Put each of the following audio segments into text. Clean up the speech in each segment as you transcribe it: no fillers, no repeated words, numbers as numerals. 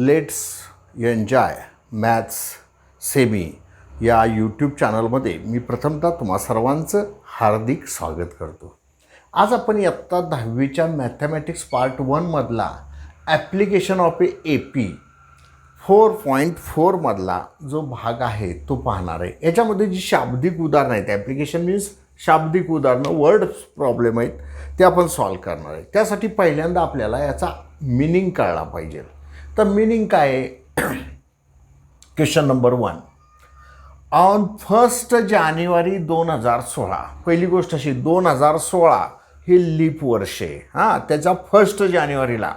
Let's enjoy maths semi या YouTube चॅनलमध्ये मी प्रथमतः तुम्हा सर्वांचं हार्दिक स्वागत करतो. आज आपण इयत्ता 10वीच्या मॅथमॅटिक्स पार्ट 1मधला ॲप्लिकेशन ऑफ ए पी 4.4 मधला जो भाग आहे तो पाहणार आहे. याच्यामध्ये जी शाब्दिक उदाहरणं आहेत, ॲप्लिकेशन मीन्स शाब्दिक उदाहरणं, वर्ड प्रॉब्लेम आहेत, ते आपण सॉल्व करणार आहे. त्यासाठी पहिल्यांदा आपल्याला याचा मिनिंग कळला पाहिजे. तर मिनिंग काय आहे? Question number 1. ऑन 1 जानेवारी 2016. पहिली गोष्ट अशी, 2016 हे लीप वर्ष आहे. हां, त्याच्या 1 जानेवारीला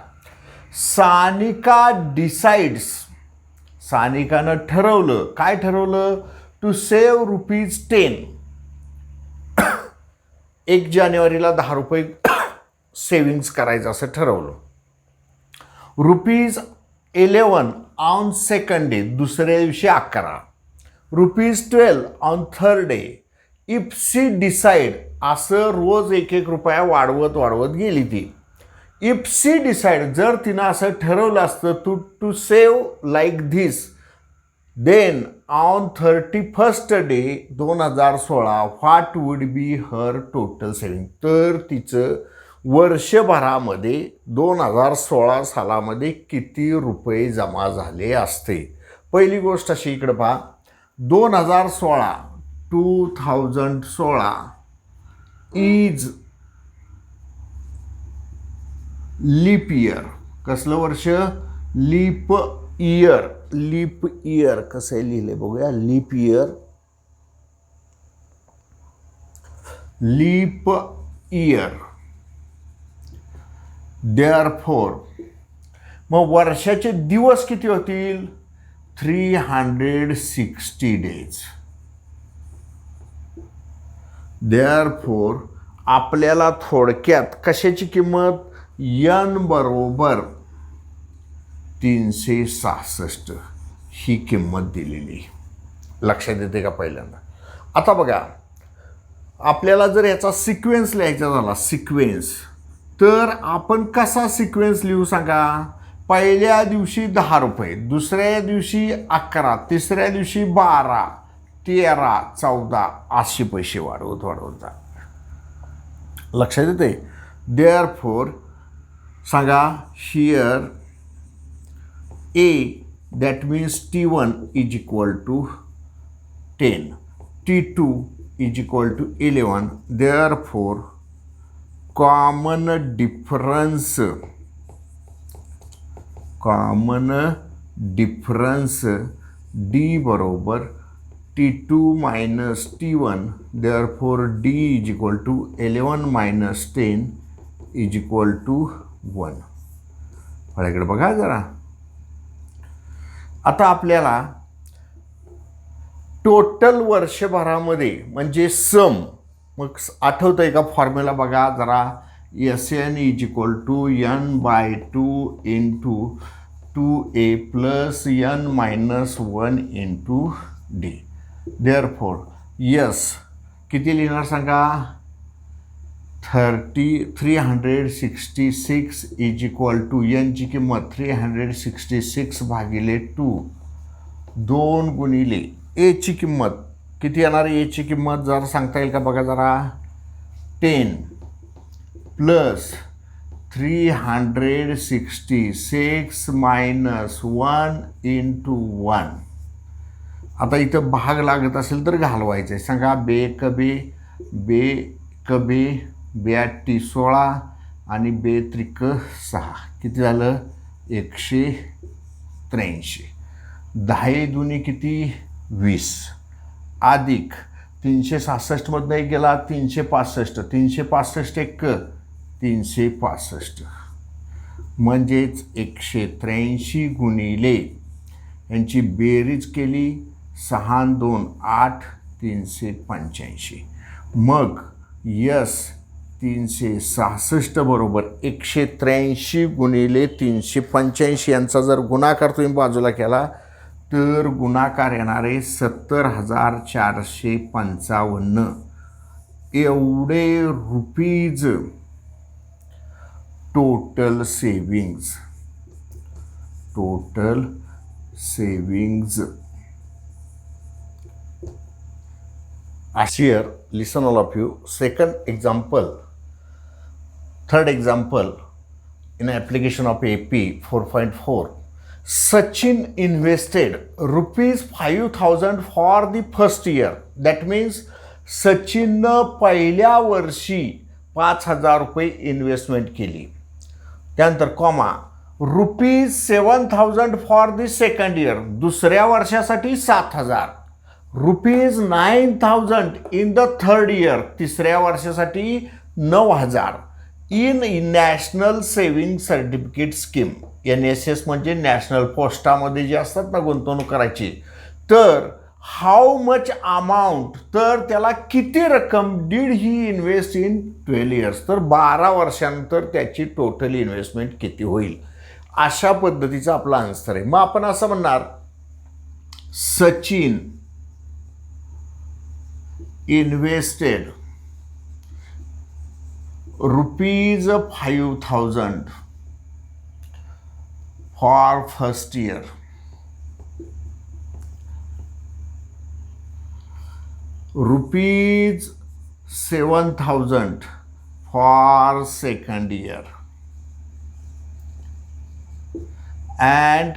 सानिका डिसाइड्स, सानिकानं ठरवलं. काय ठरवलं? To save ₹10. 1 जानेवारीला 10 रुपये सेविंग्स करायचं असं ठरवलं. ₹11 ऑन सेकंड डे, दुसऱ्या दिवशी 11. ₹12 on third day. If she decide, असं रोज 1-1 रुपया वाढवत गेली ती. इफ सी डिसाइड, जर तिनं असं ठरवलं असतं to save like this, then on 31st day 2016 what would be her total saving. तर तिचं वर्षभरामध्ये 2016 सालामध्ये किती रुपये जमा झाले असते. पहिली गोष्ट अशी, इकडे पहा, 2016 इज लीप इयर. कसलं वर्ष? Leaf year. लीप इयर कसं लिहिले बघूया. Leap year, leap year. Therefore, मग वर्षाचे दिवस किती होतील? 360 डेज. देअरफॉर आपल्याला थोडक्यात कशाची किंमत? n बरोबर 366 ही किंमत दिलेली. लक्षात येते का पहिल्यांदा? आता बघा, आपल्याला जर याचा सिक्वेन्स लिहायचा झाला, सिक्वेन्स, तर आपण कसा सिक्वेन्स लिहू सांगा? पहिल्या दिवशी 10 रुपये, दुसऱ्या दिवशी 11, तिसऱ्या दिवशी 12, 13, 14 असे पैसे वाढवत जा. लक्षात येते? देअरफॉर सांगा, here a, that means T1 is equal to 10, T2 is equal to 11. Therefore common difference D बरोबर T2 minus T1. Therefore D is equal to 11 minus 10 is equal to 1. इकडे बघा जरा. आता आपल्याला टोटल वर्षभरामध्ये म्हणजे सम, मग आठवतं आहे का फॉर्म्युला? बघा जरा. SN is equal to n/2 into 2A plus n-1 into D. Therefore S किती लिहिणार सांगा? 366 इज इक्वल टू n ची किंमत 366 भागिले 2, 2 गुणिले A ची किंमत किती येणार? A ची किंमत जरा सांगता येईल का बघा जरा. 10 प्लस 366 मायनस 1 इंटू 1. आता इथं भाग लागत असेल तर घालवायचं आहे. सांगा, बे कबे 16 आणि 6 किती झालं? 183. 10 दुनी किती? 20 अधिक 366 मधनं एक गेला 365, 365 एक 365, म्हणजेच 183 गुणिले यांची बेरीज केली 6 2 8 385. मग यस 366 बरोबर 183 गुणिले 385 यांचा जर गुणाकार तुम्ही बाजूला केला तर गुणाकार येणारे 70,455 एवढे rupees total savings total savings. Here, listen all of you. Second example, third example in application of AP 4.4. Sachin invested ₹5,000 for the first year. That means सचिननं पहिल्या वर्षी ₹5,000 इन्व्हेस्टमेंट केली. त्यानंतर comma ₹7,000 for the second year, दुसऱ्या वर्षासाठी 7,000. ₹9,000 in the third year, तिसऱ्या वर्षासाठी 9,000 in national saving certificate scheme. NSS म्हणजे नॅशनल पोस्टामध्ये जे असतात ना गुंतवणूक करायची. तर हाऊ मच अमाऊंट, तर त्याला किती रक्कम did he invest in 12 years, तर 12 वर्षांनंतर त्याची टोटल इन्व्हेस्टमेंट किती होईल, अशा पद्धतीचा आपला आन्सर आहे. मग आपण असं म्हणणार Sachin invested ₹5,000 for first year, ₹7,000 for second year, and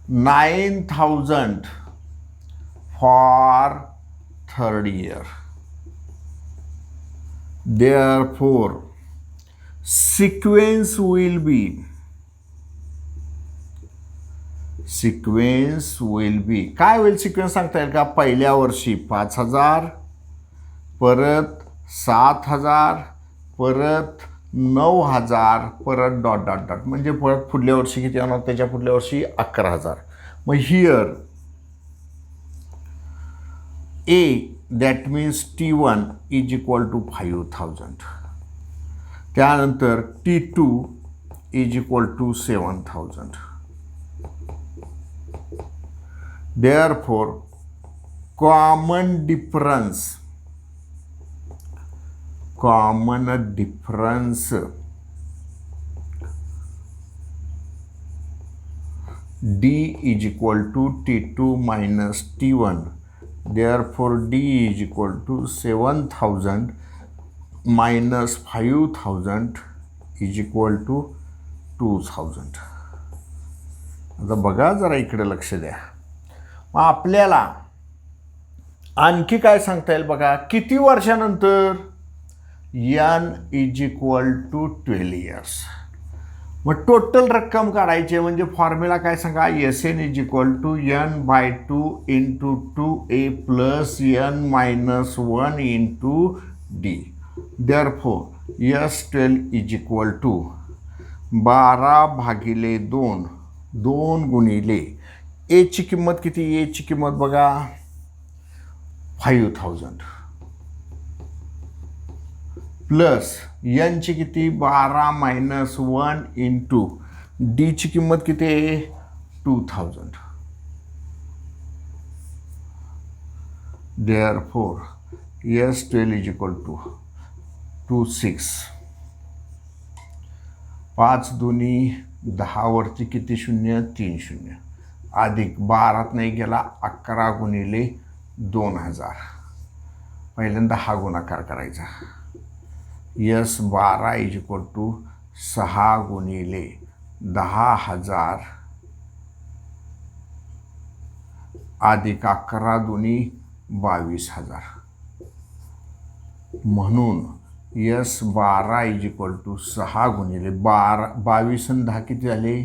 ₹9,000 for third year. Therefore, sequence will be काय होईल सिक्वेन्स सांगता येईल का? पहिल्या वर्षी 5,000, परत 7,000, परत 9,000, परत डॉट डॉट डॉट, म्हणजे परत पुढल्या वर्षी किती येणार, त्याच्या पुढल्या वर्षी 11,000. मग here A, that means T1 is equal to 5,000. त्यानंतर T2 is equal to 7,000. Therefore, common difference D is equal to T2 minus T1. Therefore, D is equal to 7,000 minus 5,000 is equal to 2,000. आता बघा जरा इकडे लक्ष द्या. मग आपल्याला आणखी काय सांगता येईल बघा, किती वर्षानंतर? N is equal to 12 years. मग टोटल रक्कम काढायची म्हणजे फॉर्म्युला काय सांगा, SN is equal to N/2 into 2A plus N-1 into D. Therefore, S12 is equal to 12/2, 2 गुणिले A ची किंमत किती? A ची किंमत बघा 5,000 प्लस N ची किती? 12-1 इंटू D ची किंमत किती? 2,000. Therefore, S12 is equal to 26. 5 दुनी 10 वरती किती शून्य? 3 शून्य अधिक 12 नाही गेला 11 गुणिले 2,000. पहिल्यांदा हा गुणाकार करायचा. S12 इज इक्वल टू 6 गुणिले 10,000 अधिक 11 दुनी 22,000. म्हणून S12 इज इक्वल टू 6 गुणिले 22 आणि 10 किती झाले?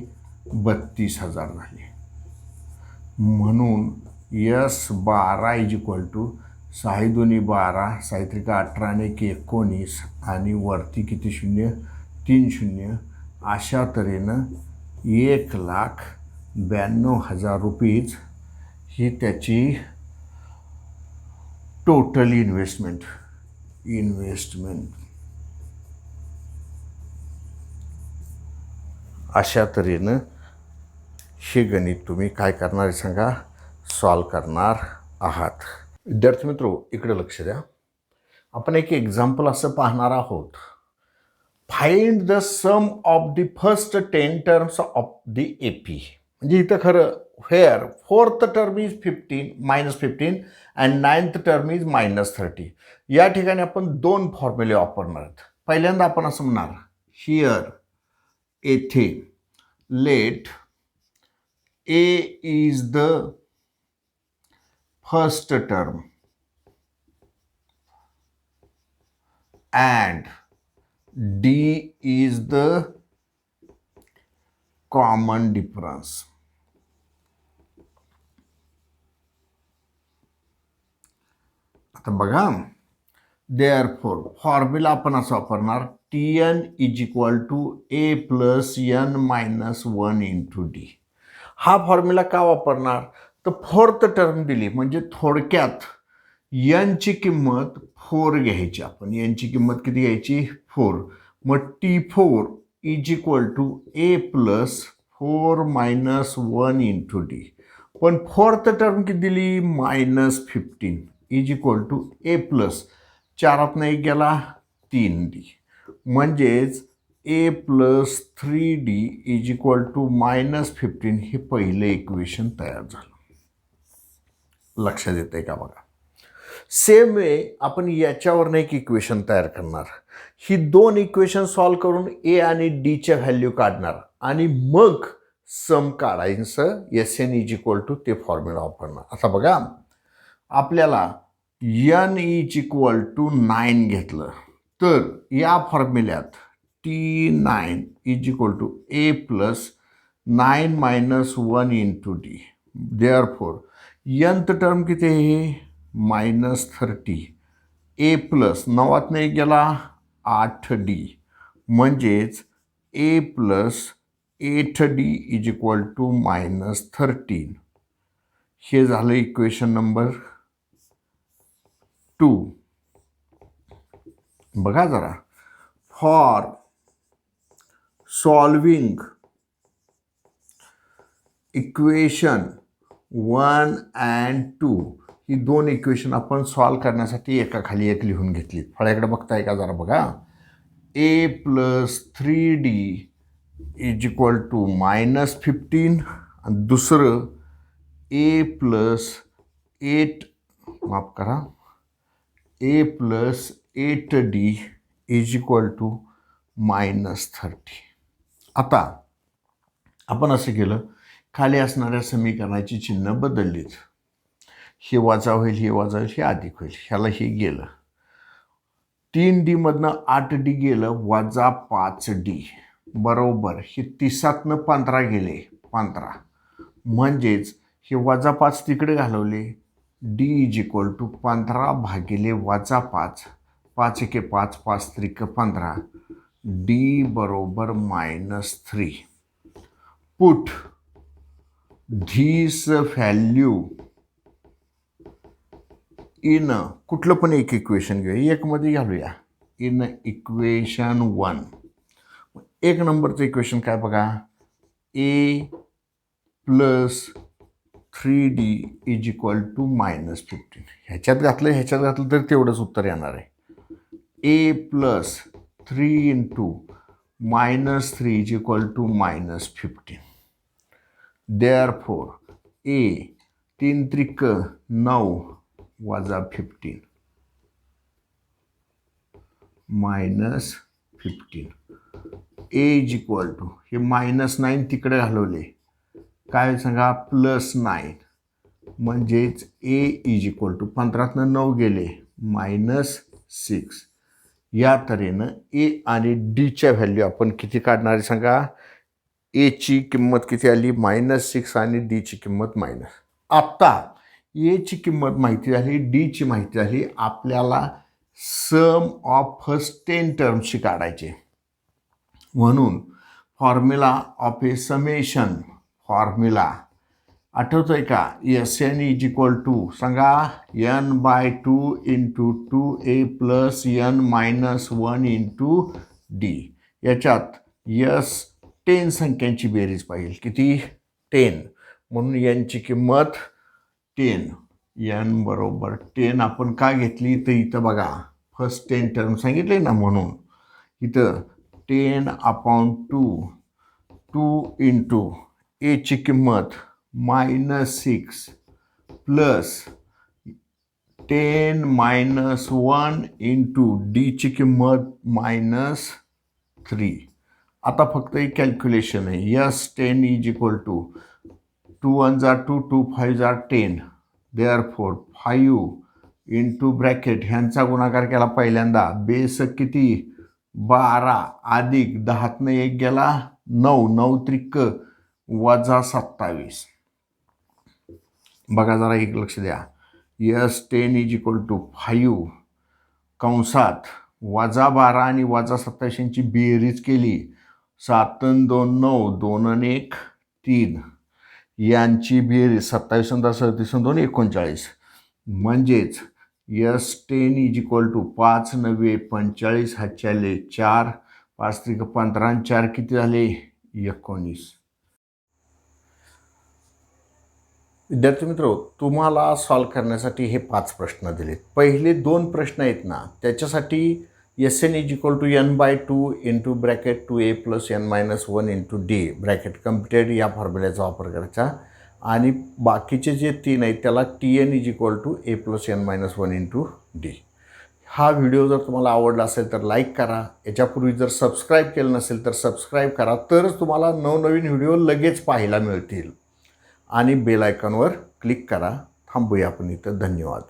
32,000 झाले. म्हणून S12 इज इक्वल टू 6 दुनी 12, 6 18 आणि 19 आणि वरती किती शून्य? 3 शून्य. अशा तऱ्हेनं 1,92,000 रुपीज ही त्याची टोटल इन्व्हेस्टमेंट. अशा तऱ्हेनं हे गणित तुम्ही काय करणार आहे सांगा? सॉल्व करणार आहात. विद्यार्थी मित्रो इकडे लक्ष द्या. आपण एक एक्झाम्पल असं पाहणार आहोत. Find the sum of the first 10 terms of the AP. म्हणजे इथं खरं here fourth term is 15 and ninth term is -30. या ठिकाणी आपण दोन फॉर्म्युले वापरणार आहेत. पहिल्यांदा आपण असं म्हणणार हिअर येथे let a is the first term and D is the common difference. आता बघा, therefore फॉर्म्युला आपण असं वापरणार Tn is equal to A plus n minus 1 into d. हा फॉर्म्युला का वापरणार तर फोर्थ टर्म दिली म्हणजे थोडक्यात यांची किंमत 4 घ्यायची. आपण यांची किंमत किती घ्यायची 4. मग T4 is equal to A plus 4 minus 1 into D. पण फोर्थ टर्म किती दिली -15 is equal to A plus 4 एक गेला 3D. म्हणजेच A plus 3D is equal to -15 हे पहिलं इक्वेशन तयार झालं. लक्षात येतंय का बघा. सेम वे आपण याच्यावरनं एक इक्वेशन तयार करणार. ही दोन इक्वेशन सॉल्व करून ए आणि डीच्या व्हॅल्यू काढणार आणि मग सम काढायचं. SN इज इक्वल टू ते फॉर्म्युला वापरणार. आता बघा, आपल्याला n इज इक्वल टू 9 घेतलं तर या फॉर्म्युल्यात T9 is equal to A plus 9 minus 1 into d. Therefore nth term किती आहे -30. ए प्लस 9 एक गेला 8D. म्हणजेच A plus 8D is equal to -13. हे झालं इक्वेशन नंबर 2. बघा जरा, फॉर सॉल्विंग इक्वेशन 1 and 2 ही दोन इक्वेशन आपण सॉल्व करण्यासाठी एकाखाली एक लिहून घेतली. फळ्याकडे बघताय का जरा बघा. A plus 3D is equal to -15 आणि दुसरं ए प्लस 8 माफ करा A plus 8D is equal to -30. आता आपण असं केलं, खाली असणाऱ्या समीकरणाची चिन्ह बदललीत. हे वजा होईल, हे वजा होईल, हे अधिक होईल. ह्याला हे गेलं 3D मधनं 8D गेलं वजा 5D बरोबर. हे 30तनं 15 गेले 15. म्हणजेच हे वजा 5 तिकडे घालवले. D इज इक्वल टू 15 भागिले वजा 5. 5 एके 5, 5 त्रिक 15. D बरोबर -3. पुट धीस व्हॅल्यू इन कुठलं पण एक इक्वेशन घेऊया, एकमध्ये घालूया इन इक्वेशन 1. एक नंबरचं इक्वेशन काय बघा, A plus 3D is equal to -15. ह्याच्यात घातलं तर तेवढंच उत्तर येणार आहे. A plus 3 into -3 is equal to -15. Therefore A 3 त्रिक 9 वजा 15 -15. A इज इक्वल टू हे -9 तिकडे घालवले काय सांगा +9. म्हणजेच A इज इक्वल टू 15तनं 9 गेले -6. या तऱ्हेनं ए आणि डीच्या व्हॅल्यू आपण किती काढणार आहे सांगा. एची किंमत किती आली -6 आणि डीची किंमत -. आत्ता एची किंमत माहिती झाली, डीची माहिती झाली. आपल्याला सम ऑफ फर्स्ट 10 टर्म्सची काढायचे. म्हणून formula of A summation formula आठवतोय का. SN इज इक्वल टू सांगा n/2 into 2a plus n minus 1 into D. याच्यात 10 संख्यांची बेरीज पाहिजे. किती 10. म्हणून यांची किंमत 10. n बरोबर 10 आपण का घेतली तर इथं बघा फर्स्ट 10 टर्म सांगितले ना, म्हणून इथं 10/2 2 इंटू एची किंमत -6 प्लस 10 - 1 इंटू डीची किंमत -3. आता फक्त एक कॅल्क्युलेशन आहे. S10 इज इक्वल टू 2 1 जा 2 2 5 जा 10. देअरफॉर 5 इंटू ब्रॅकेट ह्यांचा गुणाकार केला पहिल्यांदा. बेस किती 12 अधिक 10तनं 1 गेला 9 9 त्रिक वजा 27. बघा जरा एक लक्ष द्या. S10 इज इक्वल टू 5 कंसात वजा 12 आणि वजा 27 यांची बेरीज केली 7 आणि 2 9 2 आणि 1 3 यांची बेरीज 27 आणि 10 37 आणि 2 39. म्हणजेच S10 इज इक्वल टू 5 9 45 हातच्याले 4 5 त्रिक 15 आणि 4 किती झाले 19. विद्यार्थी मित्र, तुम्हाला सॉल्व करण्यासाठी हे 5 प्रश्न दिलेत. पहिले 2 प्रश्न आहेत ना, त्याच्यासाठी Sn is equal to n/2 into bracket 2a plus n - 1 into D bracket computed या फॉर्म्युल्याचा वापर करायचा. आणि बाकीचे जे 3 आहेत त्याला Tn is equal to a plus n - 1 into d. हा व्हिडिओ जर तुम्हाला आवडला असेल तर लाईक करा. याच्यापूर्वी जर सबस्क्राईब केलं नसेल तर सबस्क्राईब करा, तरच तुम्हाला नवनवीन व्हिडिओ लगेच पाहायला मिळतील. आणि बेल आयकॉनवर क्लिक करा. थांबूया आपण इथं. धन्यवाद.